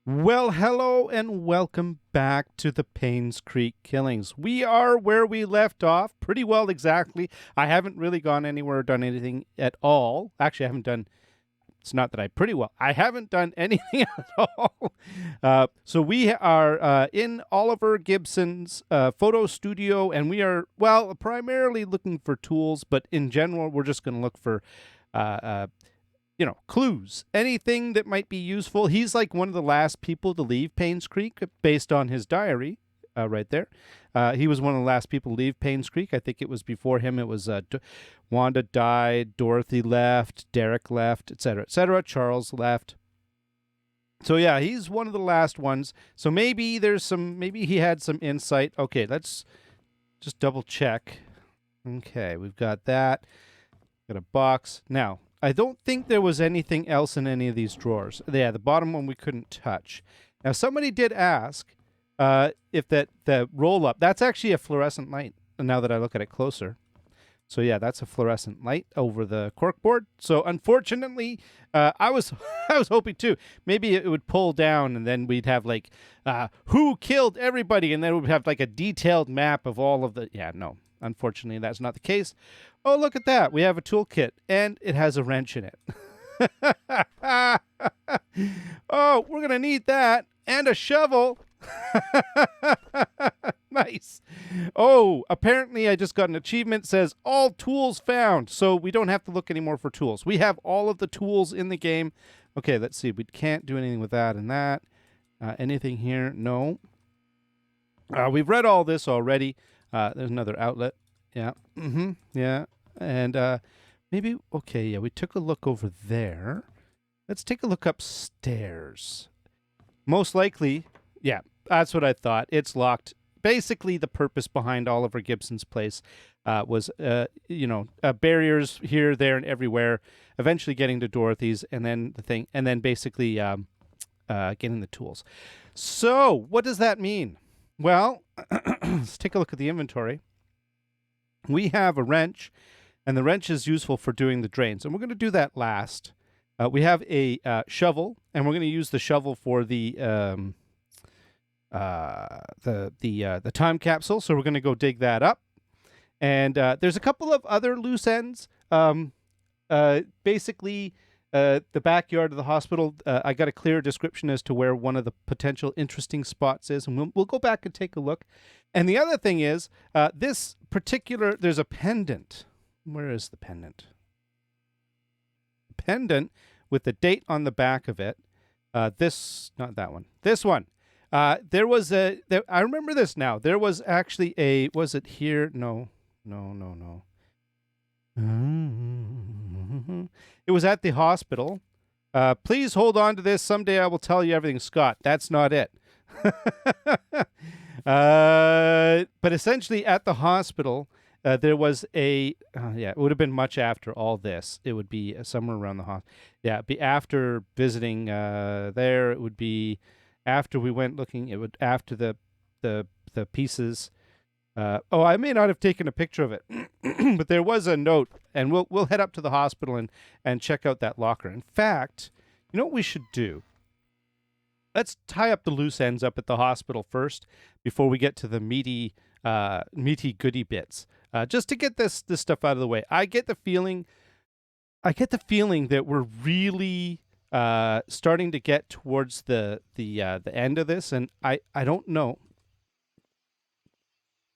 Well, hello and welcome back to the Painscreek killings. We are where we left off, pretty well exactly. I haven't really gone anywhere or done anything at all. Actually, I haven't done, it's not that I haven't done anything at all. So we are in Oliver Gibson's photo studio, and we are, well, primarily looking for tools, but in general, we're just going to look for uh, clues, anything that might be useful. He's like one of the last people to leave Painscreek based on his diary right there. He was one of the last people to leave Painscreek. I think it was before him. It was Wanda died, Dorothy left, Derek left, etc., etc. Charles left. So yeah, he's one of the last ones. So maybe maybe he had some insight. Okay, let's just double check. Okay, we've got that. Got a box. Now, I don't think there was anything else in any of these drawers. Yeah, the bottom one we couldn't touch. Now, somebody did ask if the roll-up, that's actually a fluorescent light, now that I look at it closer. So yeah, that's a fluorescent light over the corkboard. So unfortunately, I was hoping too. Maybe it would pull down, and then we'd have like who killed everybody, and then we'd have like a detailed map of all of the. Yeah, no. Unfortunately, that's not the case. Oh, look at that. We have a toolkit, and it has a wrench in it. Oh, we're going to need that. And a shovel. Nice. Oh, apparently I just got an achievement. Says all tools found. So we don't have to look anymore for tools. We have all of the tools in the game. Okay, let's see. We can't do anything with that and that. Anything here? No. We've read all this already. There's another outlet. Yeah. Yeah. And maybe, okay, yeah, we took a look over there. Let's take a look upstairs. Most likely, yeah, that's what I thought. It's locked. Basically, the purpose behind Oliver Gibson's place was, barriers here, there, and everywhere, eventually getting to Dorothy's, and then basically getting the tools. So, what does that mean? Well, let's take a look at the inventory. We have a wrench, and the wrench is useful for doing the drains, and we're going to do that last. We have a shovel, and we're going to use the shovel for the time capsule. So we're going to go dig that up, and there's a couple of other loose ends. Basically, the backyard of the hospital. I got a clear description as to where one of the potential interesting spots is, and we'll go back and take a look. And the other thing is, there's a pendant. Where is the pendant? Pendant with the date on the back of it. Not that one. This one. I remember this now. There was actually was it here? No. It was at the hospital. Please hold on to this. Someday I will tell you everything, Scott. That's not it. But essentially at the hospital, there was it would have been much after all this. It would be somewhere around the hospital. Yeah, it'd be after visiting there. It would be after we went looking. It would after the pieces. I may not have taken a picture of it, but there was a note, and we'll head up to the hospital and check out that locker. In fact, you know what we should do? Let's tie up the loose ends up at the hospital first before we get to the meaty goody bits. Just to get this stuff out of the way. I get the feeling that we're really starting to get towards the end of this, and I don't know.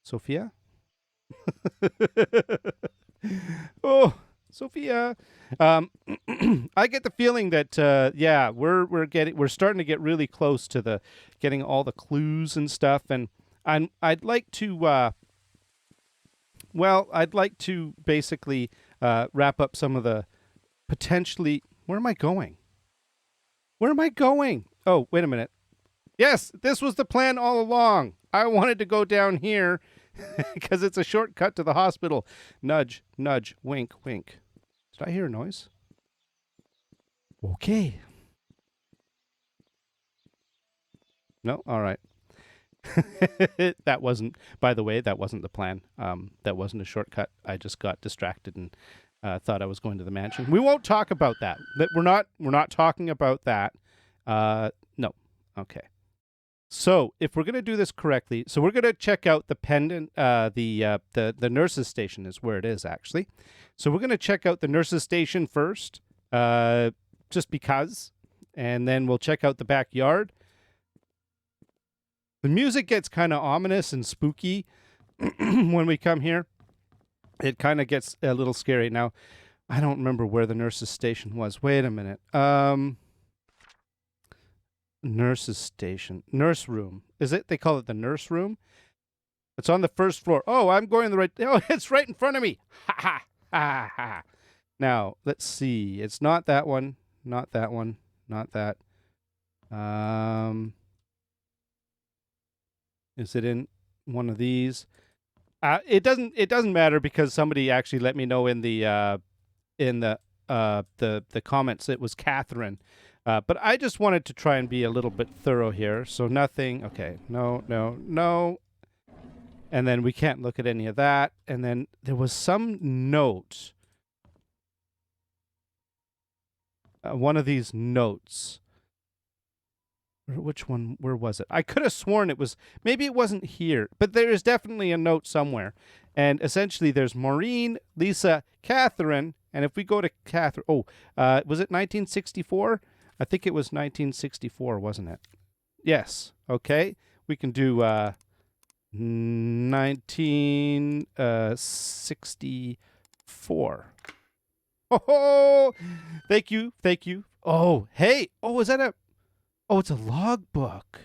Sophia? Oh, Sophia. I get the feeling that we're starting to get really close to getting all the clues and stuff, and I'd like to basically wrap up some of the potentially. Where am I going? Oh, wait a minute. Yes, this was the plan all along. I wanted to go down here because it's a shortcut to the hospital. Nudge, nudge, wink, wink. Did I hear a noise? Okay. No? All right. By the way, that wasn't the plan. That wasn't a shortcut. I just got distracted and thought I was going to the mansion. We won't talk about that. We're not talking about that. No. Okay. So if we're going to do this correctly, so we're going to check out the pendant, the nurse's station is where it is actually. So we're going to check out the nurse's station first, just because, and then we'll check out the backyard. The music gets kind of ominous and spooky when we come here. It kind of gets a little scary. Now, I don't remember where the nurse's station was. Wait a minute. Nurse's station. Nurse room. Is it? They call it the nurse room? It's on the first floor. Oh, I'm going the right... Oh, it's right in front of me. Ha, ha, ha, ha. Now, let's see. It's not that one. Not that one. Not that. Is it in one of these? It doesn't matter because somebody actually let me know in the comments it was Catherine. But I just wanted to try and be a little bit thorough here. So nothing. Okay. No, no, no. And then we can't look at any of that. And then there was some note. One of these notes. Which one? Where was it? I could have sworn it was. Maybe it wasn't here. But there is definitely a note somewhere. And essentially there's Maureen, Lisa, Catherine. And if we go to Catherine. Oh, was it 1964? I think it was 1964, wasn't it? Yes. Okay. We can do 1964. Oh, thank you. Thank you. Oh, hey. Oh, is that a... Oh, it's a logbook.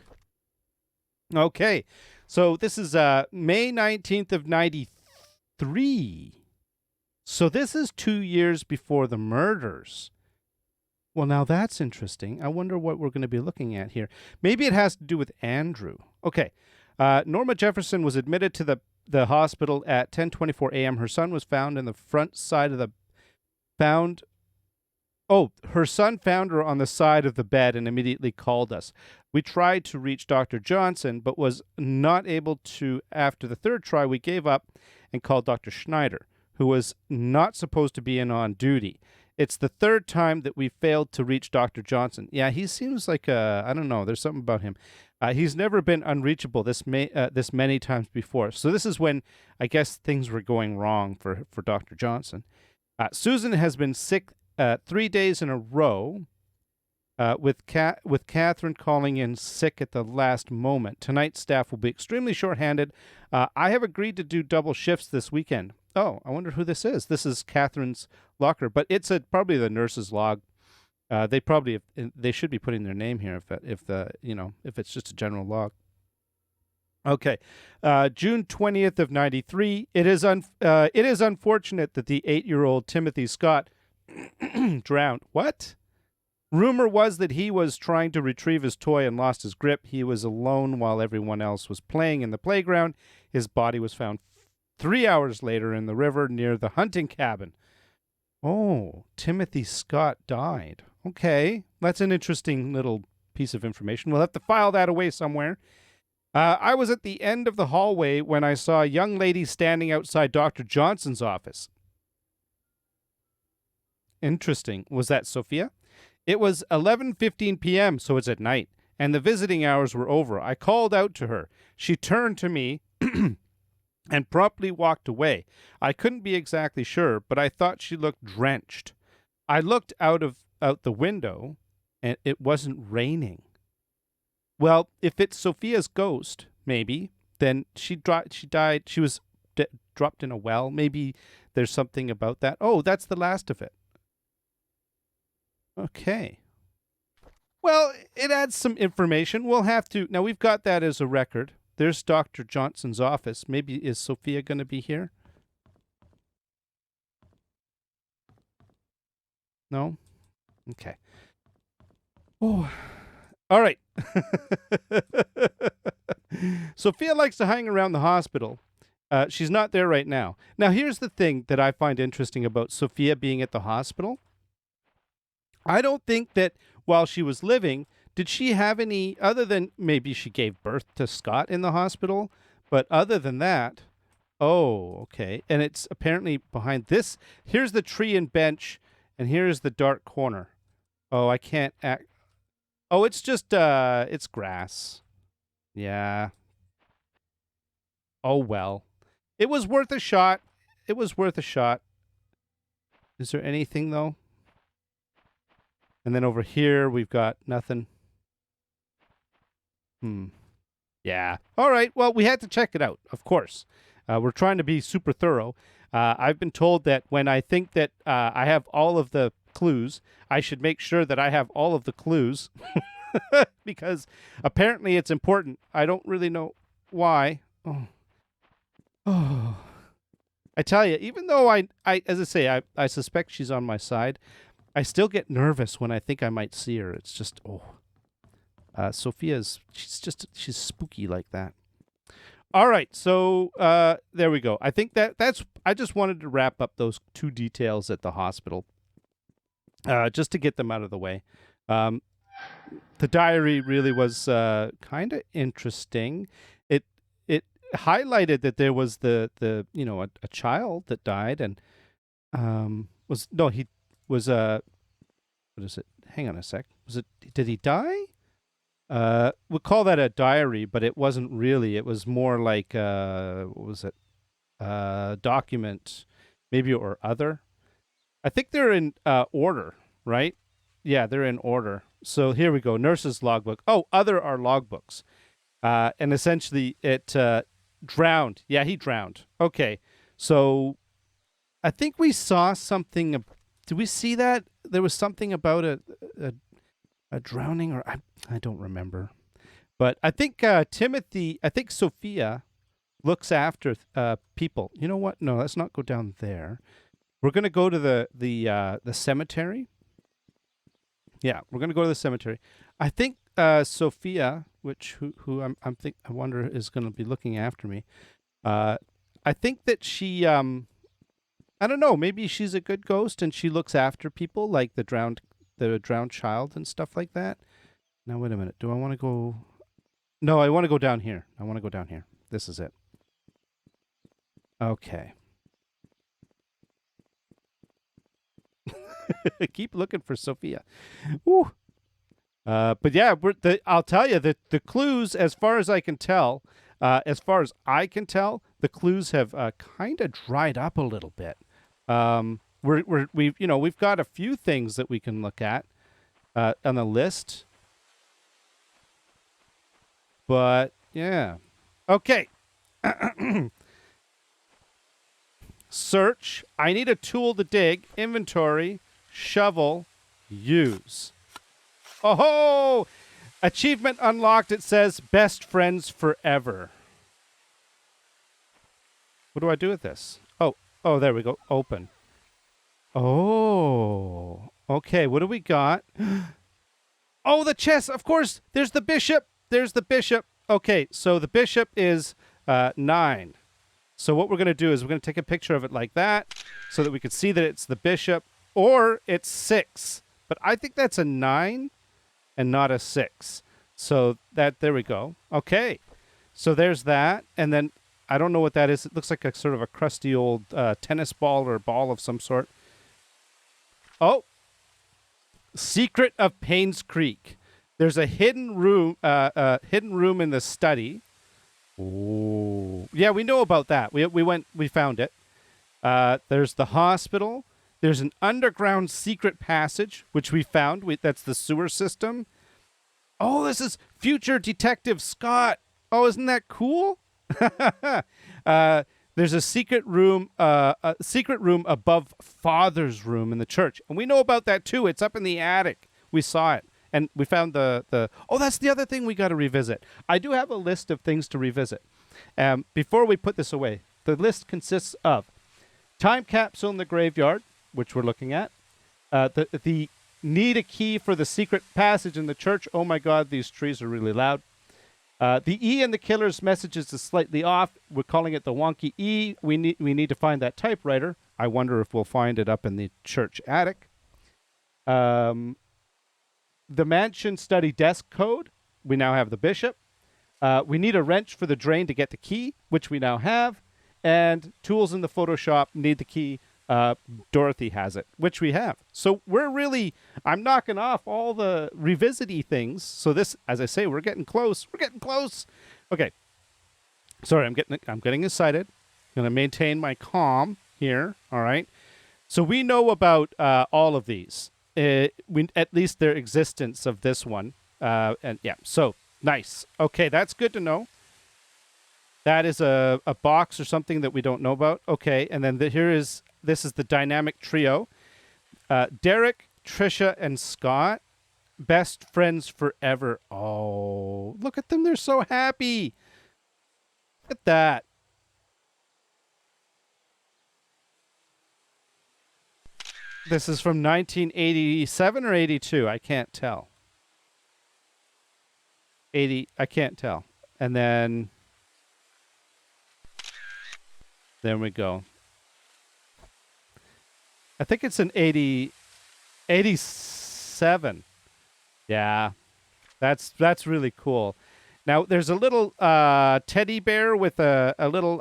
Okay. So this is May 19th of 93. So this is 2 years before the murders. Well, now that's interesting. I wonder what we're going to be looking at here. Maybe it has to do with Andrew. Okay. Norma Jefferson was admitted to the hospital at 10:24 a.m. Her son was found in the front side of the... her son found her on the side of the bed and immediately called us. We tried to reach Dr. Johnson, but was not able to. After the third try, we gave up and called Dr. Schneider, who was not supposed to be in on duty. It's the third time that we failed to reach Dr. Johnson. Yeah, he seems like I don't know. There's something about him. He's never been unreachable this many times before. So this is when I guess things were going wrong for Dr. Johnson. Susan has been sick 3 days in a row, with Catherine calling in sick at the last moment. Tonight's staff will be extremely shorthanded. I have agreed to do double shifts this weekend. Oh, I wonder who this is. This is Catherine's locker, but it's probably the nurse's log. They should be putting their name here if it's just a general log. Okay, June 20th of 93. It is unfortunate that the 8-year-old Timothy Scott drowned. What? Rumor was that he was trying to retrieve his toy and lost his grip. He was alone while everyone else was playing in the playground. His body was found 3 hours later in the river near the hunting cabin. Oh, Timothy Scott died. Okay, that's an interesting little piece of information. We'll have to file that away somewhere. I was at the end of the hallway when I saw a young lady standing outside Dr. Johnson's office. Interesting. Was that Sophia? It was 11:15 p.m., so it's at night, and the visiting hours were over. I called out to her. She turned to me and promptly walked away. I couldn't be exactly sure, but I thought she looked drenched. I looked out the window, and it wasn't raining. Well, if it's Sophia's ghost, maybe, then she died. She was dropped in a well. Maybe there's something about that. Oh, that's the last of it. Okay. Well, it adds some information. We'll have to... Now, we've got that as a record. There's Dr. Johnson's office. Maybe is Sophia going to be here? No? Okay. Oh, all right. Sophia likes to hang around the hospital. She's not there right now. Now, here's the thing that I find interesting about Sophia being at the hospital. I don't think that while she was living, did she have any, other than maybe she gave birth to Scott in the hospital, but other than that, oh, okay. And it's apparently behind this. Here's the tree and bench, and here's the dark corner. Oh, I can't act. Oh, it's just it's grass. Yeah. Oh well. It was worth a shot. It was worth a shot. Is there anything though? And then over here we've got nothing. Yeah. All right. Well, we had to check it out, of course. We're trying to be super thorough. I've been told that when I think that I have all of the clues, I should make sure that I have all of the clues because apparently it's important. I don't really know why. Oh. I tell you, even though I as I say, I suspect she's on my side, I still get nervous when I think I might see her. It's just, she's spooky like that. All right, so there we go. I think I just wanted to wrap up those two details at the hospital, just to get them out of the way. The diary really was kind of interesting. It highlighted that there was a child that died and he was what is it? Hang on a sec. Did he die? We'll call that a diary, but it wasn't really. It was more like what was it? Document, maybe, or other. I think they're in order, right? Yeah, they're in order. So here we go. Nurse's logbook. Oh, other are logbooks. And essentially it drowned. Yeah, he drowned. Okay. So I think we saw something. Did we see that? There was something about a drowning, or I don't remember. But I think Sophia looks after people. You know what? No, let's not go down there. We're going to go to the cemetery. Yeah, we're going to go to the cemetery. I think Sophia, who I wonder is going to be looking after me. I think that she I don't know, maybe she's a good ghost and she looks after people like the drowned child and stuff like that. Now wait a minute. Do I want to go? No, I want to go down here. This is it. Okay. Keep looking for Sophia. Woo. But yeah, I'll tell you that the clues, as far as I can tell, the clues have kind of dried up a little bit. We've got a few things that we can look at on the list, but yeah, okay. Search. I need a tool to dig. Inventory. Shovel. Use. Oh, achievement unlocked. It says best friends forever. What do I do with this? Oh, there we go. Open. Oh, okay. What do we got? Oh, the chest. Of course. There's the bishop. Okay, so the bishop is 9. So what we're going to do is we're going to take a picture of it like that so that we can see that it's the bishop, or it's 6. But I think that's a 9 and not a 6. So there we go. Okay. So there's that. And then I don't know what that is. It looks like a sort of a crusty old tennis ball or ball of some sort. Oh, Secret of Painscreek. There's a hidden room in the study. Oh, yeah, we know about that. We found it. There's the hospital. There's an underground secret passage, which we found. That's the sewer system. Oh, this is future Detective Scott. Oh, isn't that cool? There's a secret room above Father's room in the church, and we know about that too. It's up in the attic. We saw it, and we found the. Oh, that's the other thing we got to revisit. I do have a list of things to revisit. Before we put this away, the list consists of time capsule in the graveyard, which we're looking at. The need a key for the secret passage in the church. Oh my God, these trees are really loud. The E in the killer's messages is slightly off. We're calling it the wonky E. We need to find that typewriter. I wonder if we'll find it up in the church attic. The mansion study desk code. We now have the bishop. We need a wrench for the drain to get the key, which we now have. And tools in the Photoshop need the key Dorothy has it, which we have. So I'm knocking off all the revisity things. So this, as I say, we're getting close. We're getting close. Okay. Sorry, I'm getting excited. I'm going to maintain my calm here. All right. So we know about all of these. At least their existence of this one. And yeah, so nice. Okay, that's good to know. That is a box or something that we don't know about. Okay, and then this is the dynamic trio. Derek, Trisha, and Scott, best friends forever. Oh, look at them. They're so happy. Look at that. This is from 1987 or 82. I can't tell. 80. I can't tell. And then there we go. I think it's an 87. Yeah. That's really cool. Now there's a little teddy bear with a little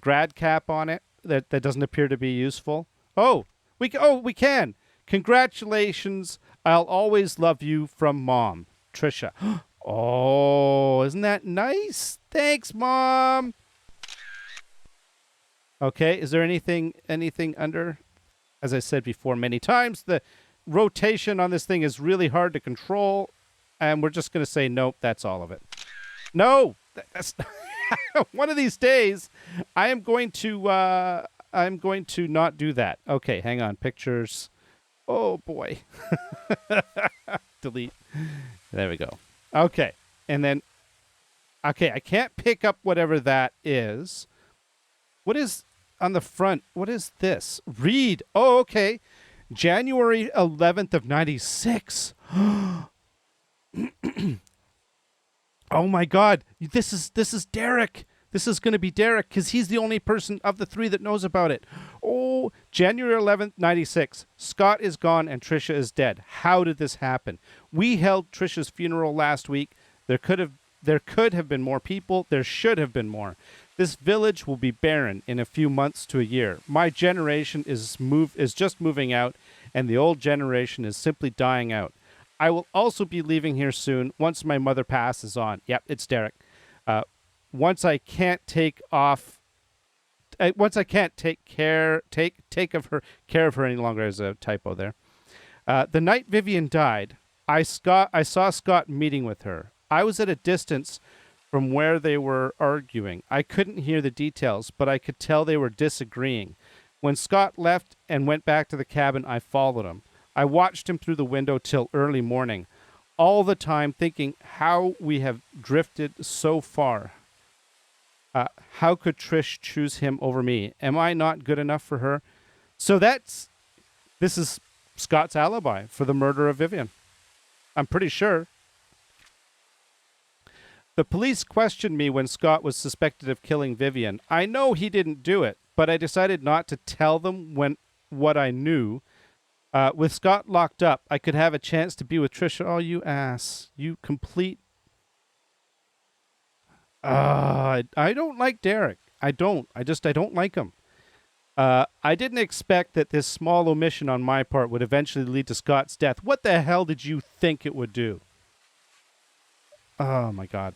grad cap on it that doesn't appear to be useful. Oh, we can. Congratulations. I'll always love you from Mom, Trisha. Oh, isn't that nice? Thanks, Mom. Okay, is there anything under? As I said before many times, the rotation on this thing is really hard to control, and we're just going to say nope, that's all of it. No, that's one of these days I'm going to not do that. Okay, hang on, pictures. Oh boy. Delete. There we go. Okay, and then I can't pick up whatever that is. What is on the front? What is this? Read. Oh, okay. January 11th of 96. Oh my God. This is Derek. This is going to be Derek because he's the only person of the three that knows about it. Oh, January 11th, 96. Scott is gone and Trisha is dead. How did this happen? We held Trisha's funeral last week. There could have been more people. There should have been more. This village will be barren in a few months to a year. My generation is just moving out, and the old generation is simply dying out. I will also be leaving here soon once my mother passes on. Yep, it's Derek. Once I can't take care of her any longer. There's a typo there. The night Vivian died, I saw Scott meeting with her. I was at a distance from where they were arguing. I couldn't hear the details, but I could tell they were disagreeing. When Scott left and went back to the cabin, I followed him. I watched him through the window till early morning, all the time thinking how we have drifted so far. How could Trish choose him over me? Am I not good enough for her? So this is Scott's alibi for the murder of Vivian. I'm pretty sure. The police questioned me when Scott was suspected of killing Vivian. I know he didn't do it, but I decided not to tell them what I knew. With Scott locked up, I could have a chance to be with Trisha. Oh, you ass. You complete... I don't like Derek. I don't like him. I didn't expect that this small omission on my part would eventually lead to Scott's death. What the hell did you think it would do? Oh, my God.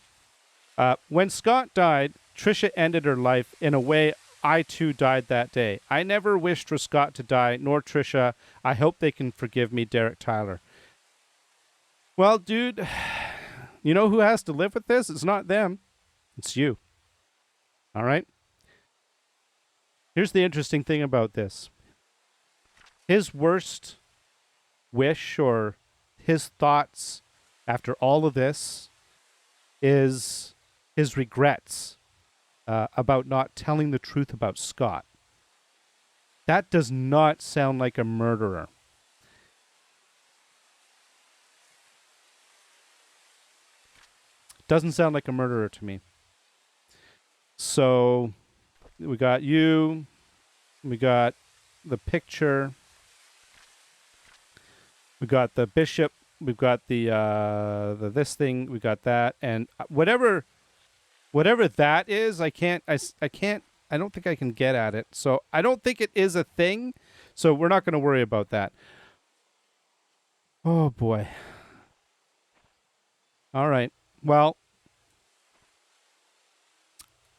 When Scott died, Trisha ended her life in a way I, too, died that day. I never wished for Scott to die, nor Trisha. I hope they can forgive me, Derek Tyler. Well, dude, you know who has to live with this? It's not them. It's you. All right? Here's the interesting thing about this. His worst wish or his thoughts after all of this is his regrets about not telling the truth about Scott. That does not sound like a murderer. Doesn't sound like a murderer to me. So we got you, we got the picture, we got the bishop, we've got the this thing, we got that, and whatever that is, I can't I don't think I can get at it. So I don't think it is a thing. So we're not going to worry about that. Oh boy. All right. Well,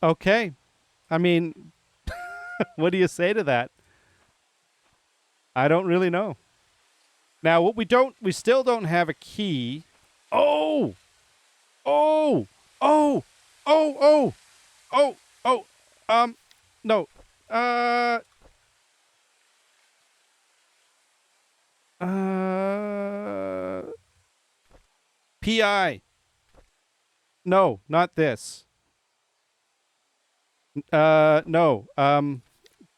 okay. I mean, what do you say to that? I don't really know. Now, we still don't have a key. Oh, oh, oh, oh, oh, oh, oh. No. Uh, uh, PI. No, not this. No.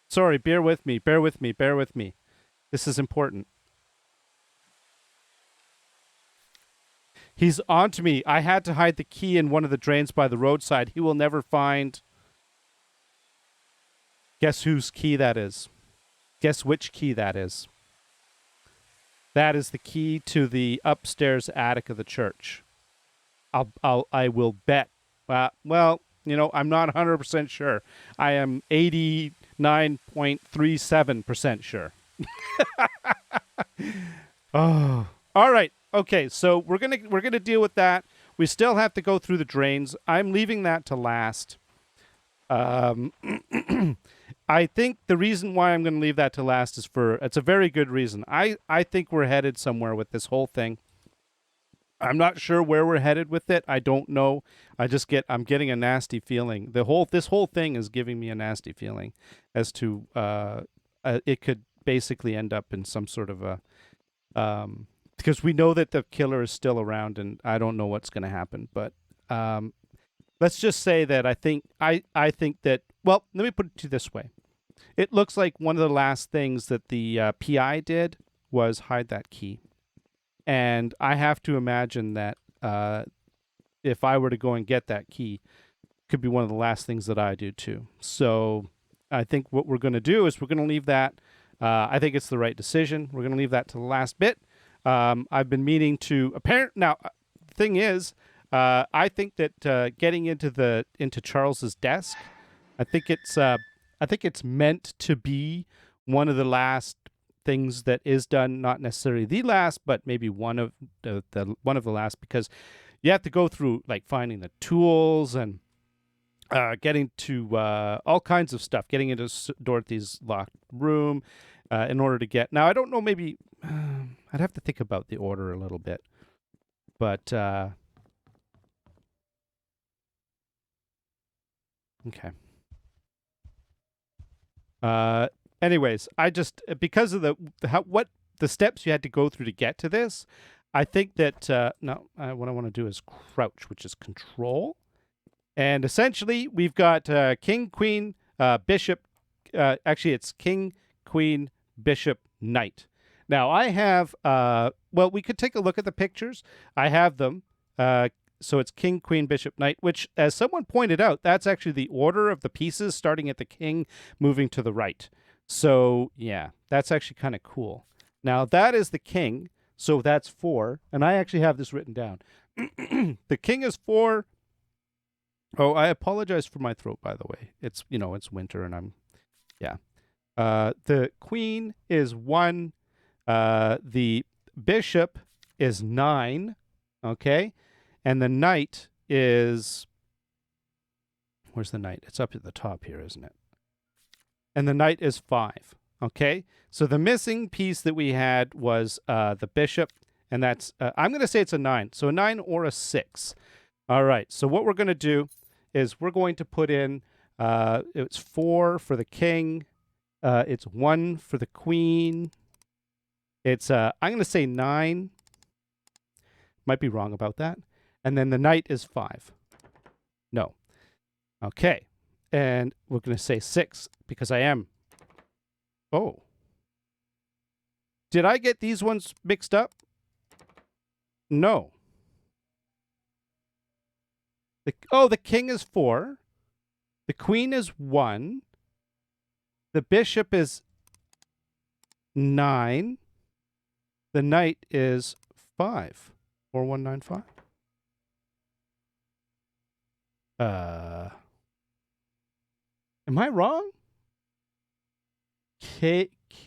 Sorry. Bear with me. Bear with me. Bear with me. This is important. He's on to me. I had to hide the key in one of the drains by the roadside. He will never find. Guess whose key that is? Guess which key that is? That is the key to the upstairs attic of the church. I will bet. Well, you know, I'm not 100% sure. I am 89.37% sure. Oh, all right. Okay, so we're gonna deal with that. We still have to go through the drains. I'm leaving that to last. Um, I think the reason why I'm going to leave that to last is it's a very good reason. I think we're headed somewhere with this whole thing. I'm not sure where we're headed with it. I don't know. I'm getting a nasty feeling. This whole thing is giving me a nasty feeling as to it could basically end up in some sort of a because we know that the killer is still around, and I don't know what's going to happen. But let's just say that I think that. Well, let me put it to you this way. It looks like one of the last things that the PI did was hide that key. And I have to imagine that if I were to go and get that key, it could be one of the last things that I do too. So I think what we're going to do is we're going to leave that. I think it's the right decision. We're going to leave that to the last bit. I've been meaning to now. The thing is, I think that getting into Charles's desk, I think it's meant to be one of the last things that is done, not necessarily the last, but maybe one of the last, because you have to go through like finding the tools and getting to all kinds of stuff, getting into Dorothy's locked room in order to get. Now I don't know, maybe I'd have to think about the order a little bit, but okay. Anyways, I just because of what the steps you had to go through to get to this, I think that what I want to do is crouch, which is control, and essentially we've got king, queen, bishop. Actually, it's king, queen, bishop, knight. Now I have. Well, we could take a look at the pictures. I have them. So it's king, queen, bishop, knight, which, as someone pointed out, that's actually the order of the pieces, starting at the king, moving to the right. So, yeah, that's actually kind of cool. Now, that is the king, so that's 4, and I actually have this written down. The king is 4. Oh, I apologize for my throat, by the way. It's winter, and yeah. The queen is 1. The bishop is 9, okay? And the knight is... Where's the knight? It's up at the top here, isn't it? And the knight is 5. Okay? So the missing piece that we had was the bishop. And that's... I'm going to say it's a 9. So a 9 or a 6. All right. So what we're going to do is we're going to put in... it's 4 for the king. It's 1 for the queen. It's... I'm going to say 9. Might be wrong about that. And then the knight is 5. No. Okay. And we're going to say 6 because I am. Oh. Did I get these ones mixed up? No. The king is 4. The queen is 1. The bishop is 9. The knight is 5. 4195. Am I wrong?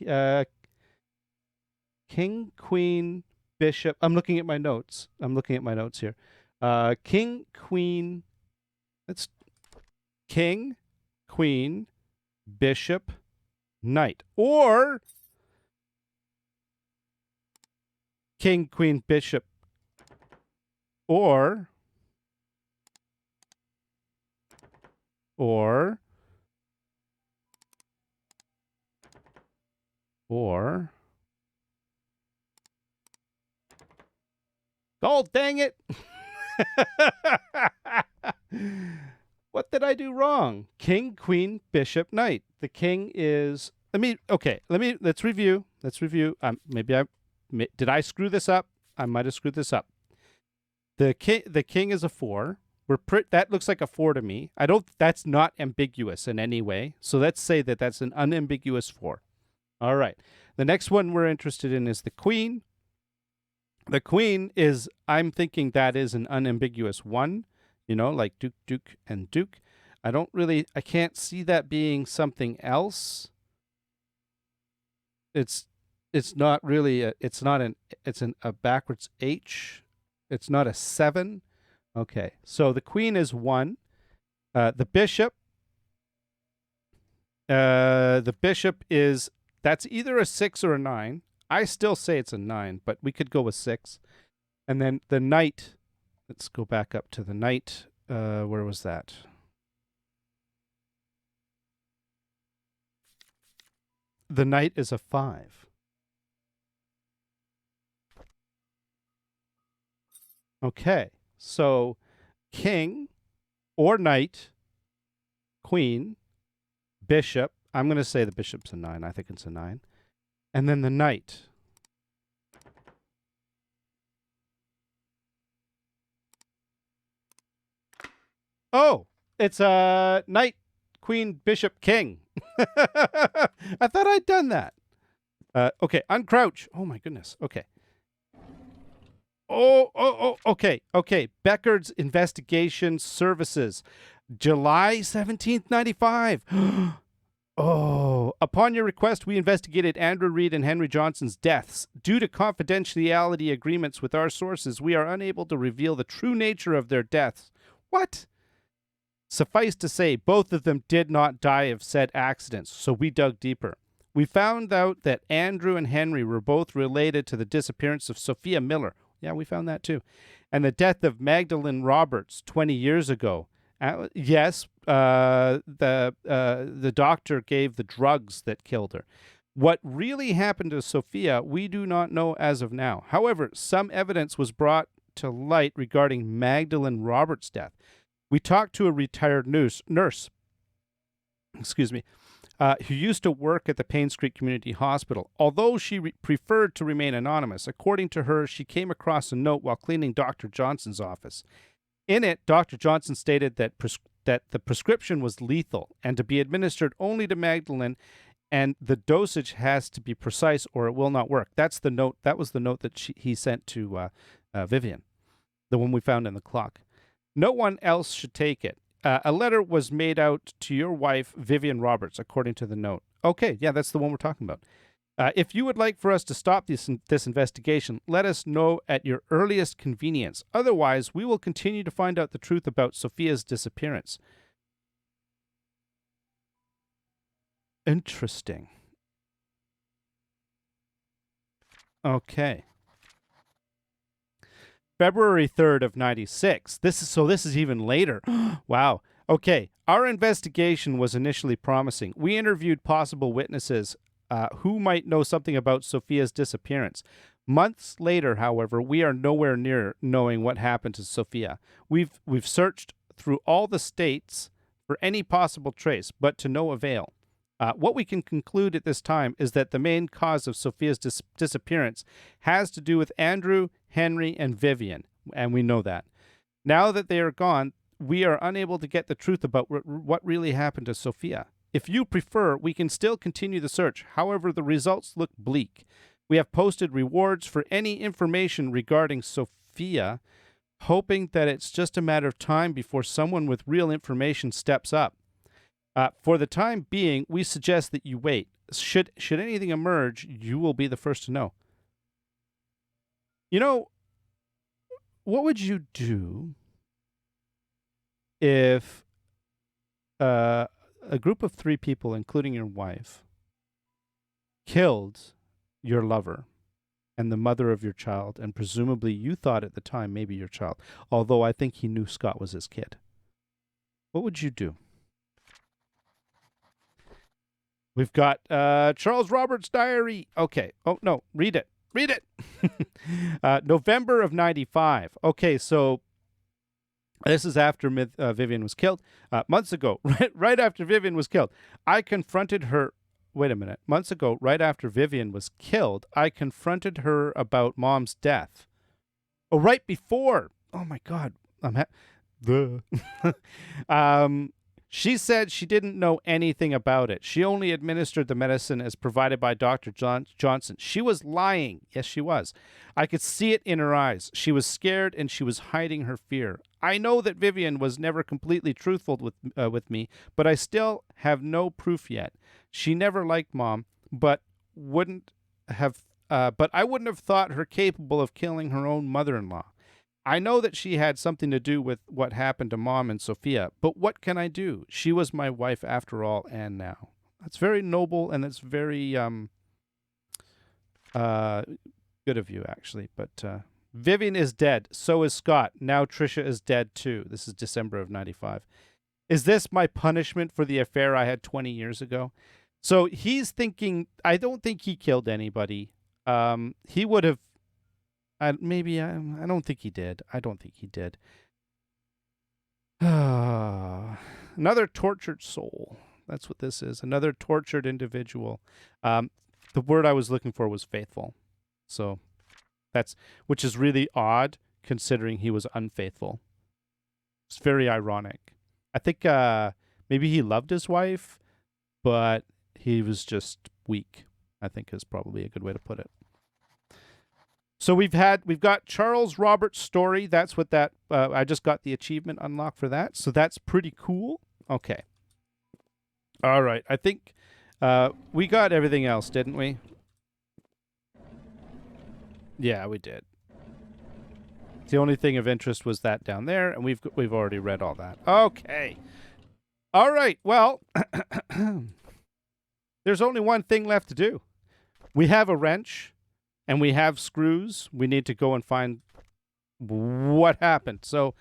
Uh, King, Queen, Bishop. I'm looking at my notes. Here. King, Queen. That's King, Queen, Bishop, Knight. Or King, Queen, Bishop. Or oh, dang it. What did I do wrong? King, Queen, Bishop, Knight. The king is... let's review. Did I screw this up? I might have screwed this up. The king is a 4. That looks like a 4 to me. That's not ambiguous in any way. So let's say that that's an unambiguous 4. All right. The next one we're interested in is the queen. The queen is, I'm thinking that is an unambiguous 1, like Duke, Duke, and Duke. I can't see that being something else. It's not really, it's a backwards H. It's not a 7. Okay, so the queen is 1. The bishop is, that's either a 6 or a 9. I still say it's a 9, but we could go with 6. And then the knight, let's go back up to the knight. Where was that? The knight is a 5. Okay, so king or knight, queen, bishop. I'm going to say the bishop's a 9. I think it's a 9. And then the knight. Oh, it's a knight, queen, bishop, king. I thought I'd done that. Okay, uncrouch. Oh, my goodness. Okay. Okay. Beckard's Investigation Services, July 17th, 95. Oh, upon your request, we investigated Andrew Reed and Henry Johnson's deaths. Due to confidentiality agreements with our sources, we are unable to reveal the true nature of their deaths. What? Suffice to say, both of them did not die of said accidents, so we dug deeper. We found out that Andrew and Henry were both related to the disappearance of Sophia Miller. Yeah, we found that too. And the death of Magdalene Roberts 20 years ago. Yes, the doctor gave the drugs that killed her. What really happened to Sophia, we do not know as of now. However, some evidence was brought to light regarding Magdalene Roberts' death. We talked to a retired nurse, who used to work at the Painscreek Community Hospital. Although she preferred to remain anonymous, according to her, she came across a note while cleaning Dr. Johnson's office. In it, Dr. Johnson stated that the prescription was lethal and to be administered only to Magdalene, and the dosage has to be precise or it will not work. That's the note. That was the note that he sent to Vivian, the one we found in the clock. No one else should take it. A letter was made out to your wife, Vivian Roberts, according to the note. Okay, yeah, that's the one we're talking about. If you would like for us to stop this investigation, let us know at your earliest convenience. Otherwise, we will continue to find out the truth about Sophia's disappearance. Interesting. Okay. February 3rd of 96. This is even later. Wow. Okay. Our investigation was initially promising. We interviewed possible witnesses who might know something about Sophia's disappearance. Months later, however, we are nowhere near knowing what happened to Sophia. We've searched through all the states for any possible trace, but to no avail. What we can conclude at this time is that the main cause of Sophia's disappearance has to do with Andrew, Henry, and Vivian, and we know that. Now that they are gone, we are unable to get the truth about what really happened to Sophia. If you prefer, we can still continue the search. However, the results look bleak. We have posted rewards for any information regarding Sophia, hoping that it's just a matter of time before someone with real information steps up. For the time being, we suggest that you wait. Should anything emerge, you will be the first to know. You know, what would you do if a group of 3 people, including your wife, killed your lover and the mother of your child, and presumably you thought at the time maybe your child, although I think he knew Scott was his kid? What would you do? We've got Charles Roberts' diary. Okay. Oh, no. Read it. Read it. November of 95. Okay, so this is after Vivian was killed. Months ago, right after Vivian was killed, I confronted her. Wait a minute. Months ago, right after Vivian was killed, I confronted her about Mom's death. Oh, right before. Oh, my God. She said she didn't know anything about it. She only administered the medicine as provided by Dr. Johnson. She was lying. Yes, she was. I could see it in her eyes. She was scared and she was hiding her fear. I know that Vivian was never completely truthful with me, but I still have no proof yet. She never liked Mom, but I wouldn't have thought her capable of killing her own mother-in-law. I know that she had something to do with what happened to Mom and Sophia, but what can I do? She was my wife after all, and now. That's very noble, and it's very good of you, actually. But Vivian is dead. So is Scott. Now Trisha is dead, too. This is December of 95. Is this my punishment for the affair I had 20 years ago? So he's thinking, I don't think he killed anybody. He would have. I don't think he did. I don't think he did. Another tortured soul. That's what this is. Another tortured individual. The word I was looking for was faithful. So which is really odd considering he was unfaithful. It's very ironic. I think maybe he loved his wife, but he was just weak, I think is probably a good way to put it. So we've got Charles Roberts' story. That's what that, I just got the achievement unlocked for that. So that's pretty cool. Okay. All right. I think we got everything else, didn't we? Yeah, we did. The only thing of interest was that down there, and we've already read all that. Okay. All right. Well, there's only one thing left to do. We have a wrench. And we have screws. We need to go and find what happened. So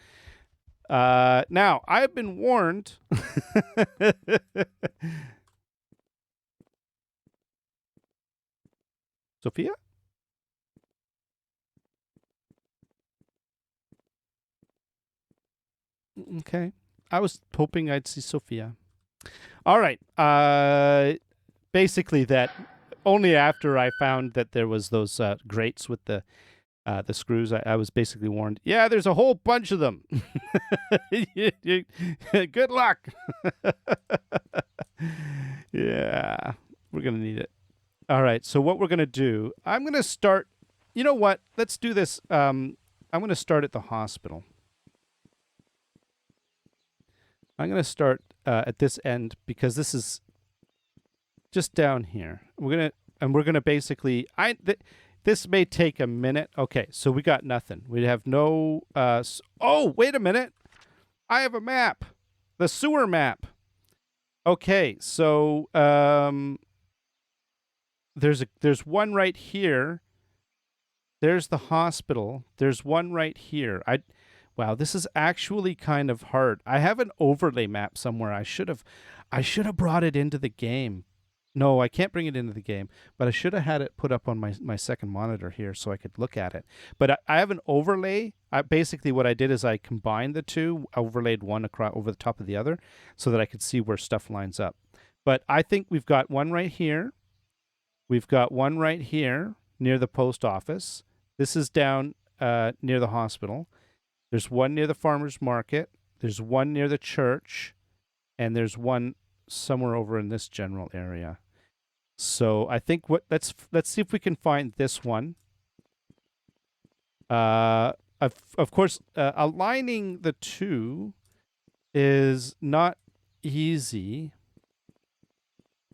now I've been warned. Sophia? Okay. I was hoping I'd see Sophia. All right. Basically that only after I found that there was those grates with the screws, I was basically warned, yeah, there's a whole bunch of them. Good luck. Yeah, we're going to need it. All right, so what we're going to do, I'm going to start, you know what? Let's do this. I'm going to start at the hospital. I'm going to start at this end because this is just down here. We're gonna basically this may take a minute. Okay, so we got nothing. We have no oh, wait a minute. I have a map. The sewer map. Okay, so there's one right here. There's the hospital. There's one right here. Wow, this is actually kind of hard. I have an overlay map somewhere. I should have brought it into the game. No, I can't bring it into the game, but I should have had it put up on my second monitor here so I could look at it. But I have an overlay. Basically, what I did is I combined the two, overlaid one across over the top of the other so that I could see where stuff lines up. But I think we've got one right here. We've got one right here near the post office. This is down near the hospital. There's one near the farmer's market. There's one near the church. And there's one somewhere over in this general area. So I think let's see if we can find this one. Of course, aligning the two is not easy.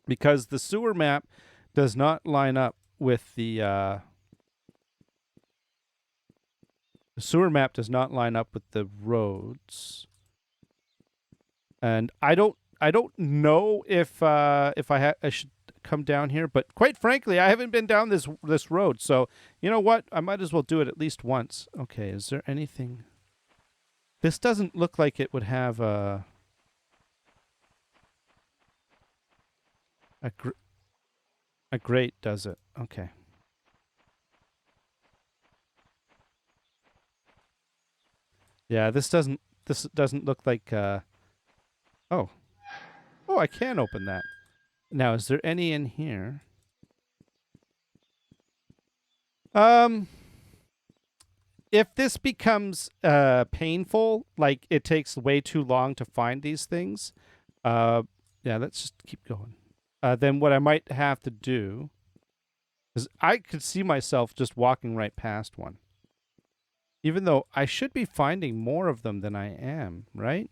because the sewer map does not line up with the sewer map does not line up with the roads, and I don't know if I should come down here, but quite frankly, I haven't been down this road, so you know what? I might as well do it at least once. Okay, is there anything? This doesn't look like it would have a gr a grate, does it? Okay. Yeah, this doesn't look like oh. Oh, I can open that. Now, is there any in here? Um if this becomes painful, like it takes way too long to find these things, yeah, let's just keep going. Then what I might have to do is I could see myself just walking right past one. Even though I should be finding more of them than I am, right?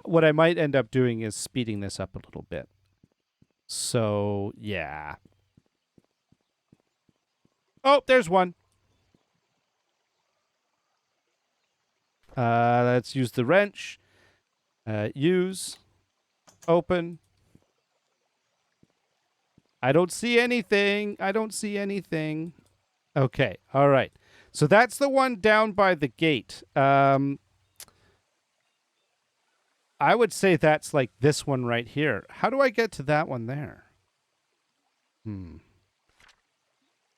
What I might end up doing is speeding this up a little bit. So, yeah. Oh, there's one. Let's use the wrench. Use. Open. I don't see anything. I don't see anything. Okay. All right. So that's the one down by the gate. I would say that's like this one right here. How do I get to that one there?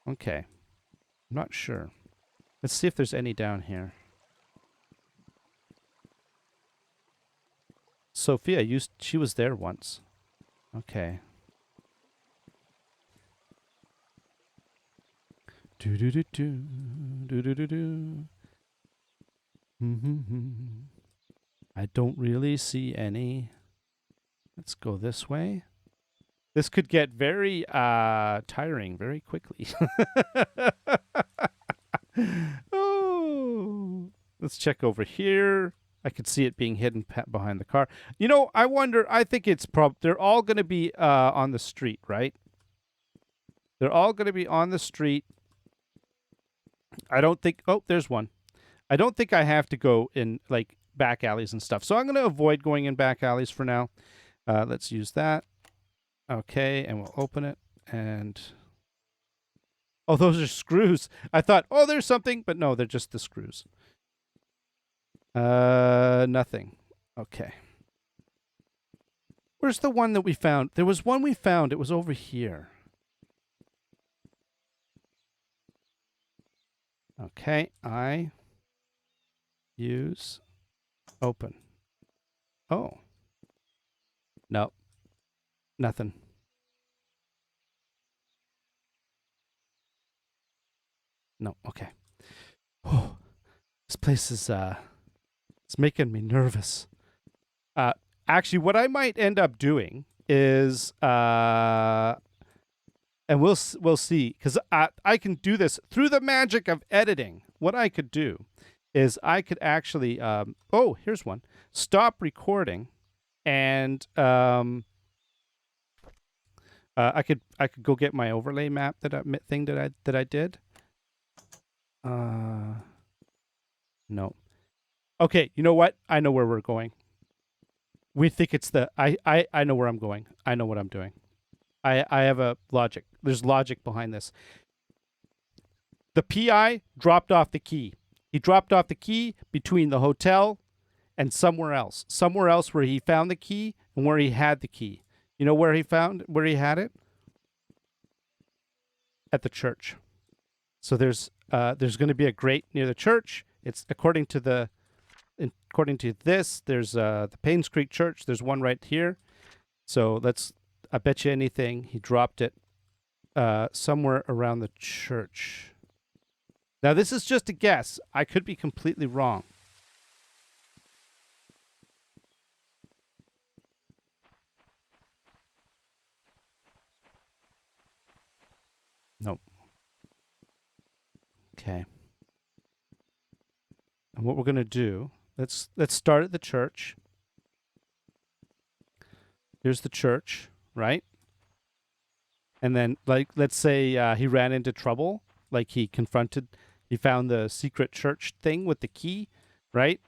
Okay. I'm not sure. Let's see if there's any down here. Sophia she was there once. Okay. Do do do do do do do do. I don't really see any. Let's go this way. This could get very tiring very quickly. Oh, let's check over here. I could see it being hidden behind the car. You know, I wonder. I think it's they're all going to be on the street, right? They're all going to be on the street. I don't think. Oh, there's one. I don't think I have to go in like back alleys and stuff. So I'm going to avoid going in back alleys for now. Let's use that. Okay, and we'll open it. And oh, those are screws. I thought, oh, there's something, but no, they're just the screws. Nothing. Okay. Where's the one that we found? There was one we found. It was over here. Okay, I use open. Oh. No. Nothing. No, okay. Oh, this place is it's making me nervous. Actually, what I might end up doing is and we'll see, because I can do this through the magic of editing. What I could do is I could actually oh, here's one. Stop recording, and I could go get my overlay map that I did. No. Okay, you know what? I know where we're going. We think it's the I know where I'm going. I know what I'm doing. I have a logic. There's logic behind this. The PI dropped off the key. He dropped off the key between the hotel and somewhere else. Somewhere else where he found the key and where he had the key. You know where he had it? At the church. So there's going to be a grate near the church. It's according to this, there's the Painscreek church. There's one right here. So I bet you anything he dropped it somewhere around the church. Now this is just a guess. I could be completely wrong. Nope. Okay. And what we're going to do, let's start at the church. Here's the church, right? And then, like, let's say he ran into trouble, like he found the secret church thing with the key, right?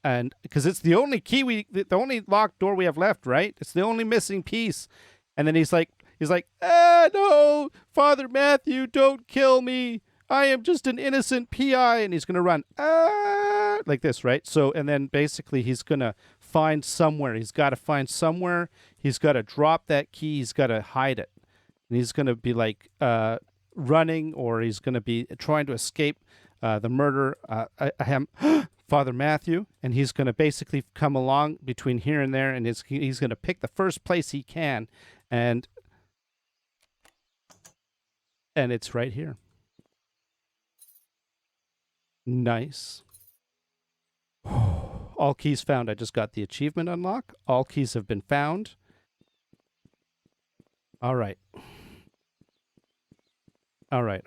And because it's the only the only locked door we have left, right? It's the only missing piece. And then he's like, no, Father Matthew, don't kill me. I am just an innocent PI. And he's gonna run, like this, right? So, and then basically he's gonna find somewhere. He's got to find somewhere. He's got to drop that key. He's got to hide it. And he's gonna be like running, or he's gonna be trying to escape the murder. I am Father Matthew, and he's going to basically come along between here and there, and he's going to pick the first place he can, and it's right here. Nice. All keys found. I just got the achievement unlock. All keys have been found. All right. All right.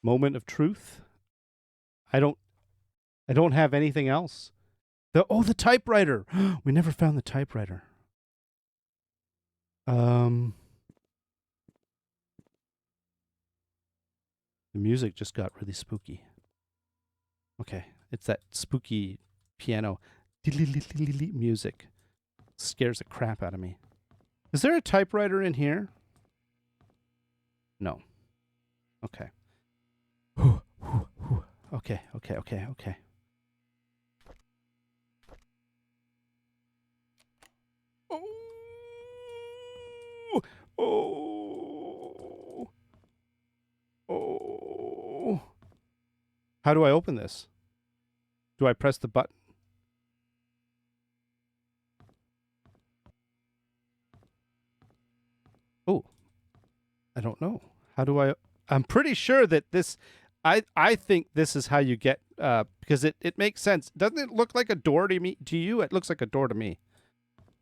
Moment of truth. I don't have anything else. The typewriter. We never found the typewriter. The music just got really spooky. Okay, it's that spooky piano music. Scares the crap out of me. Is there a typewriter in here? No. Okay. Okay. Oh. How do I open this? Do I press the button? Oh. I don't know. How do I... I'm pretty sure that this... I think this is how you get... because it makes sense. Doesn't it look like a door to me? To you? It looks like a door to me.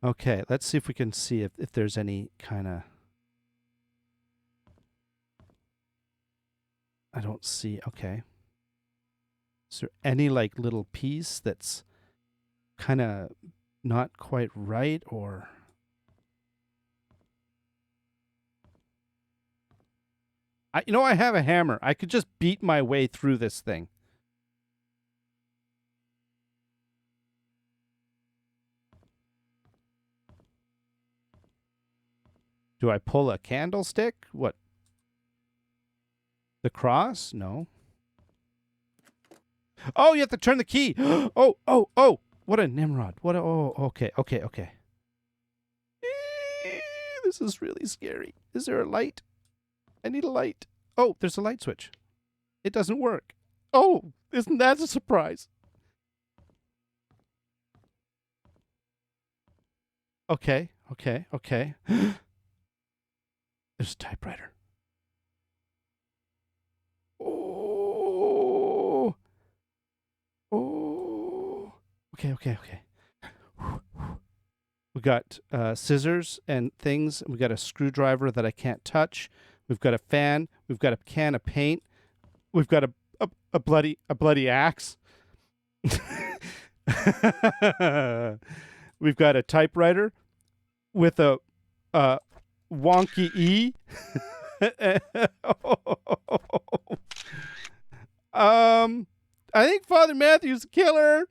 Okay, let's see if we can see if there's any kind of... I don't see... Okay. Is there any, like, little piece that's kind of not quite right, or... I have a hammer. I could just beat my way through this thing. Do I pull a candlestick? What? The cross? No. Oh, you have to turn the key. Oh. What a Nimrod. Okay. This is really scary. Is there a light? I need a light. Oh, there's a light switch. It doesn't work. Oh, isn't that a surprise? Okay. There's a typewriter. Oh. Okay. We got scissors and things. We got a screwdriver that I can't touch. We've got a fan. We've got a can of paint. We've got a bloody axe. We've got a typewriter with a wonky E. I think Father Matthew's the killer.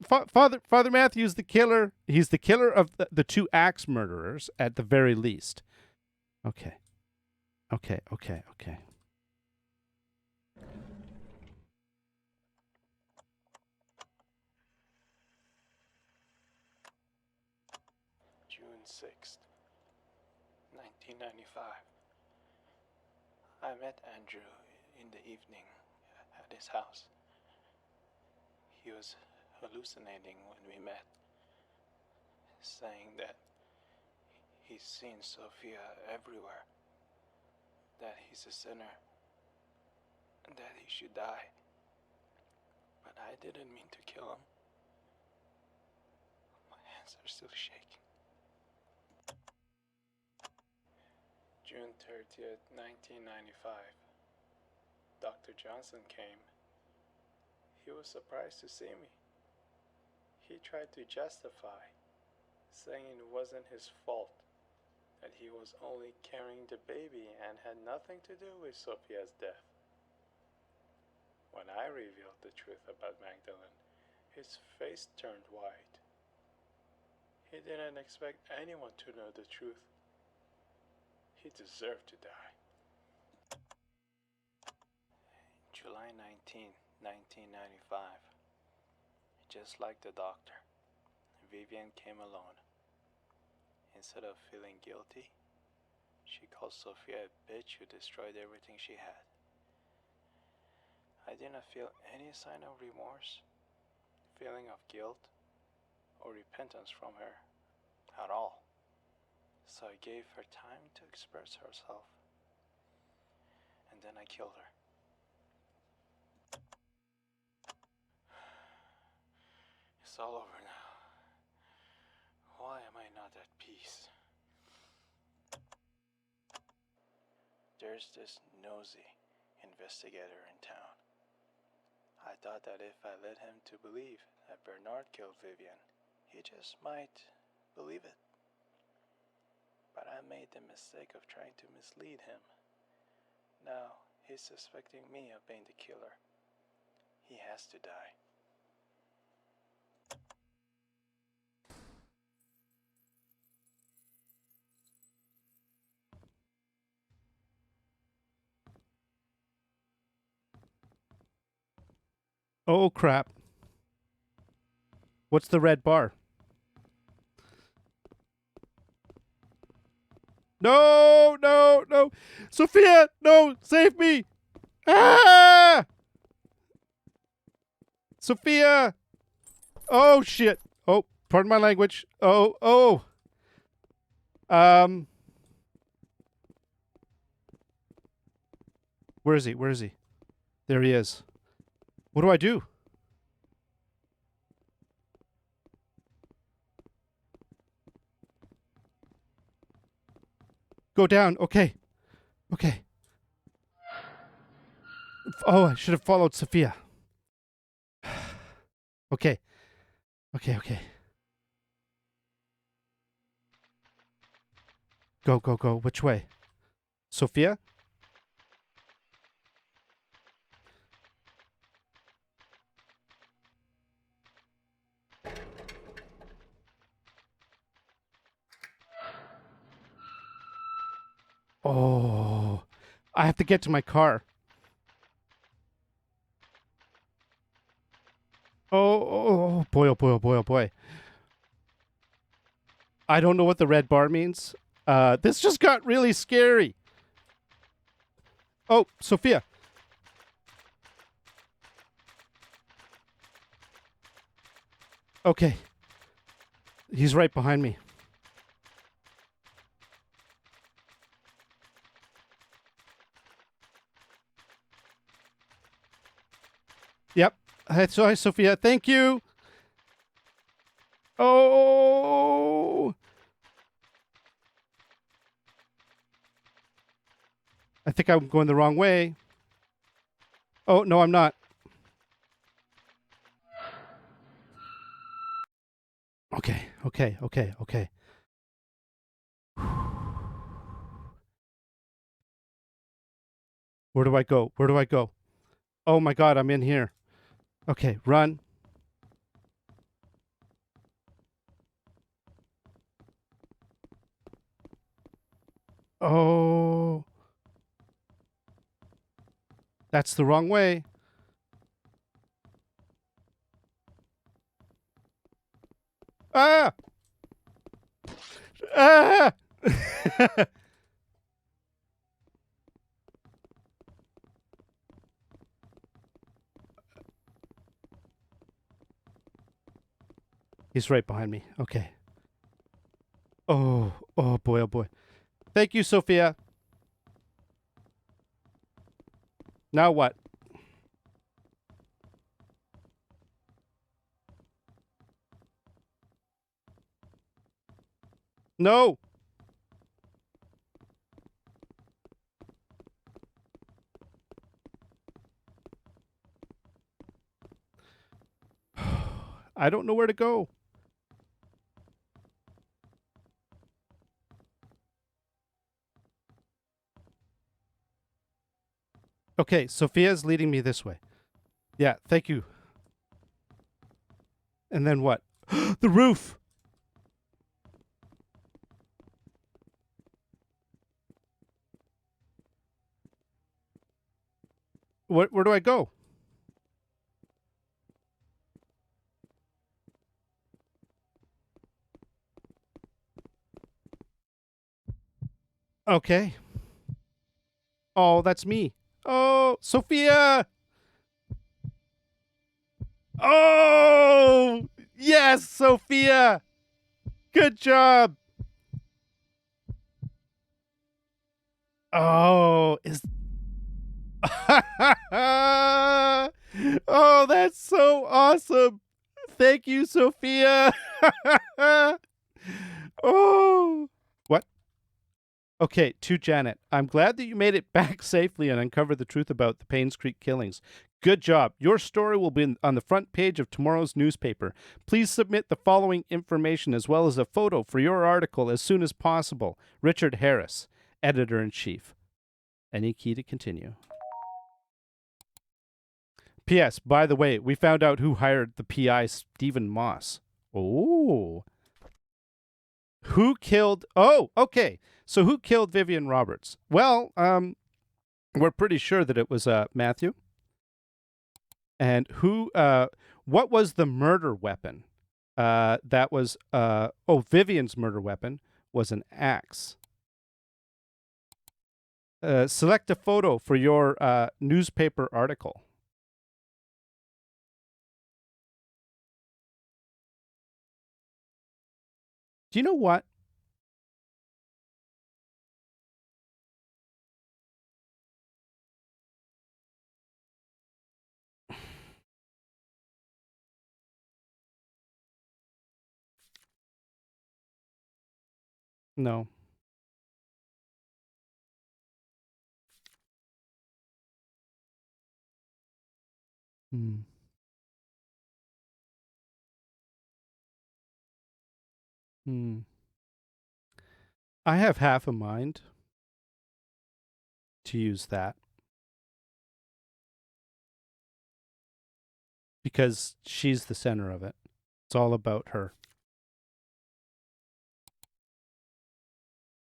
Father Matthew's the killer. He's the killer of the two axe murderers at the very least. Okay. June 6th, 1995. I met Andrew in the evening at his house. He was hallucinating when we met, saying that he's seen Sophia everywhere, that he's a sinner, and that he should die. But I didn't mean to kill him. My hands are still shaking. June 30th, 1995. Dr. Johnson came He was surprised to see me. He tried to justify, saying it wasn't his fault, that he was only carrying the baby and had nothing to do with Sophia's death. When I revealed the truth about Magdalene, his face turned white. He didn't expect anyone to know the truth. He deserved to die. July 19, 1995. Just like the doctor, Vivian came alone. Instead of feeling guilty, she called Sophia a bitch who destroyed everything she had. I didn't feel any sign of remorse, feeling of guilt, or repentance from her at all. So I gave her time to express herself, and then I killed her. It's all over now. Why am I not at peace? There's this nosy investigator in town. I thought that if I led him to believe that Bernard killed Vivian, he just might believe it. But I made the mistake of trying to mislead him. Now he's suspecting me of being the killer. He has to die. Oh, crap. What's the red bar? No, no, no. Sophia, no, save me. Ah! Sophia. Oh, shit. Oh, pardon my language. Oh, oh. Where is he? Where is he? There he is. What do I do? Go down. Okay. Okay. Oh, I should have followed Sophia. Okay. Okay, okay. Go, go, go. Which way? Sophia? Oh, I have to get to my car. Oh, boy, oh boy, oh boy, oh boy. I don't know what the red bar means. This just got really scary. Oh, Sophia. Okay. He's right behind me. Yep. Hi, Sophia. Thank you. Oh. I think I'm going the wrong way. Oh, no, I'm not. Okay, okay, okay, okay. Where do I go? Where do I go? Oh my God, I'm in here. Okay, run. Oh. That's the wrong way. Ah! Ah! He's right behind me. Okay. Oh, oh boy, oh boy. Thank you, Sophia. Now what? No! I don't know where to go. Okay, Sophia's leading me this way. Yeah, thank you. And then what? The roof! Where do I go? Okay. Oh, that's me. Oh, Sophia! Oh! Yes, Sophia! Good job! Oh, is... Oh, that's so awesome! Thank you, Sophia! Oh! What? Okay, to Janet. I'm glad that you made it back safely and uncovered the truth about the Painscreek killings. Good job. Your story will be on the front page of tomorrow's newspaper. Please submit the following information as well as a photo for your article as soon as possible. Richard Harris, Editor-in-Chief. Any key to continue. P.S. By the way, we found out who hired the PI, Stephen Moss. Oh. Who killed... Oh, okay. So who killed Vivian Roberts? Well, we're pretty sure that it was Matthew. And who... what was the murder weapon? That was... Vivian's murder weapon was an axe. Select a photo for your newspaper article. Do you know what? No. Hmm. Hmm. I have half a mind to use that because she's the center of it. It's all about her.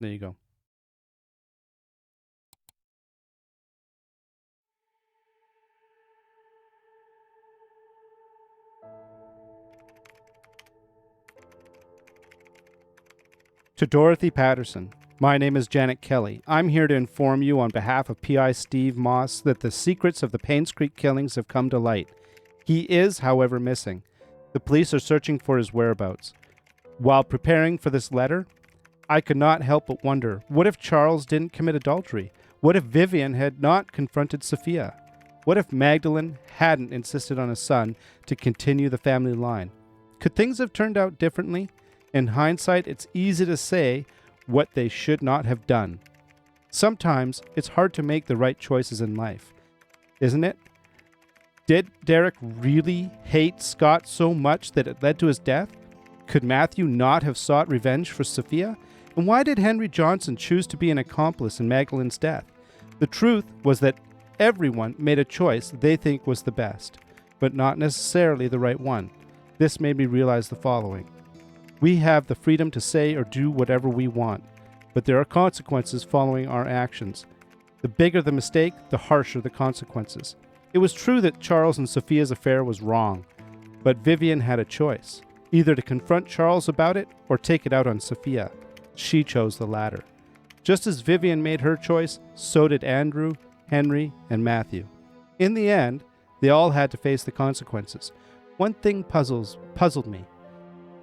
There you go. To Dorothy Patterson, my name is Janet Kelly. I'm here to inform you on behalf of PI Steve Moss that the secrets of the Painscreek killings have come to light. He is, however, missing. The police are searching for his whereabouts. While preparing for this letter, I could not help but wonder, what if Charles didn't commit adultery? What if Vivian had not confronted Sophia? What if Magdalene hadn't insisted on a son to continue the family line? Could things have turned out differently? In hindsight, it's easy to say what they should not have done. Sometimes it's hard to make the right choices in life, isn't it? Did Derek really hate Scott so much that it led to his death? Could Matthew not have sought revenge for Sophia? And why did Henry Johnson choose to be an accomplice in Magdalene's death? The truth was that everyone made a choice they think was the best, but not necessarily the right one. This made me realize the following. We have the freedom to say or do whatever we want, but there are consequences following our actions. The bigger the mistake, the harsher the consequences. It was true that Charles and Sophia's affair was wrong, but Vivian had a choice, either to confront Charles about it or take it out on Sophia. She chose the latter. Just as Vivian made her choice, so did Andrew, Henry, and Matthew. In the end, they all had to face the consequences. One thing puzzled me.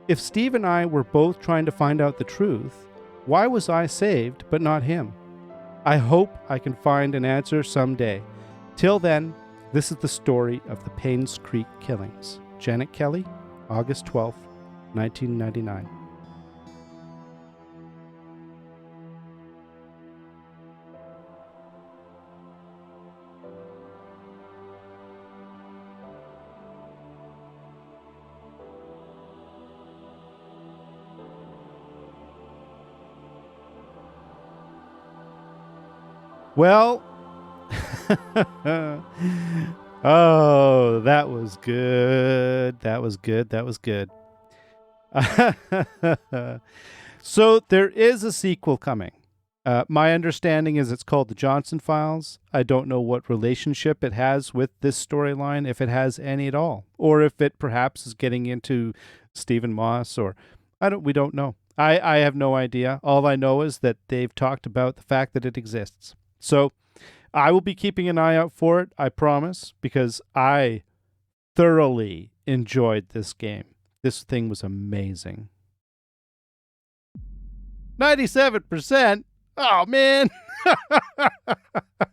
If Steve and I were both trying to find out the truth, why was I saved but not him? I hope I can find an answer someday. Till then, this is the story of the Painscreek killings. Janet Kelly, August 12th, 1999. Well, oh, that was good. That was good. That was good. So there is a sequel coming. My understanding is it's called The Johnson Files. I don't know what relationship it has with this storyline, if it has any at all, or if it perhaps is getting into Stephen Moss, or we don't know. I have no idea. All I know is that they've talked about the fact that it exists. So I will be keeping an eye out for it, I promise, because I thoroughly enjoyed this game. This thing was amazing. 97%? Oh, man.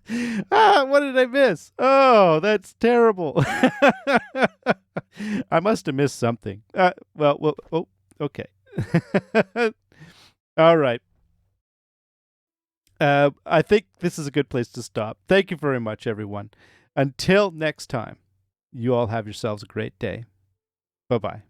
What did I miss? Oh, that's terrible. I must have missed something. Oh, okay. All right. I think this is a good place to stop. Thank you very much, everyone. Until next time, you all have yourselves a great day. Bye-bye.